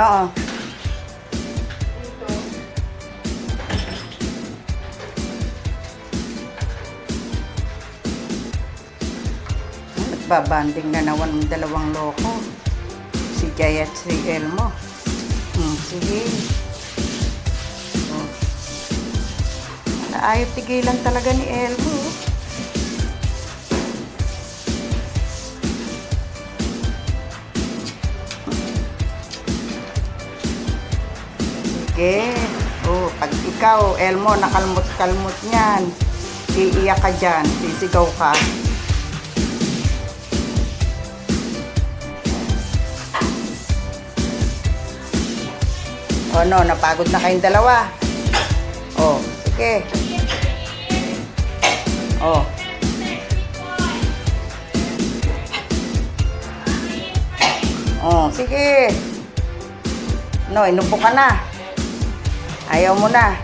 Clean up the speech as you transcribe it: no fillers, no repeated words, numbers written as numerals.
Oo. Nagbabanding na naman ng dalawang loko. Si Jay at si Elmo. Sige. Ayaw tigilan talaga ni Elmo. Sige. Pag ikaw, Elmo, nakalmot-kalmot niyan, iiyak ka dyan, sisigaw ka. No, napagod na kayong dalawa. Sige. Sige. No, inupo ka na. Ayaw mo na.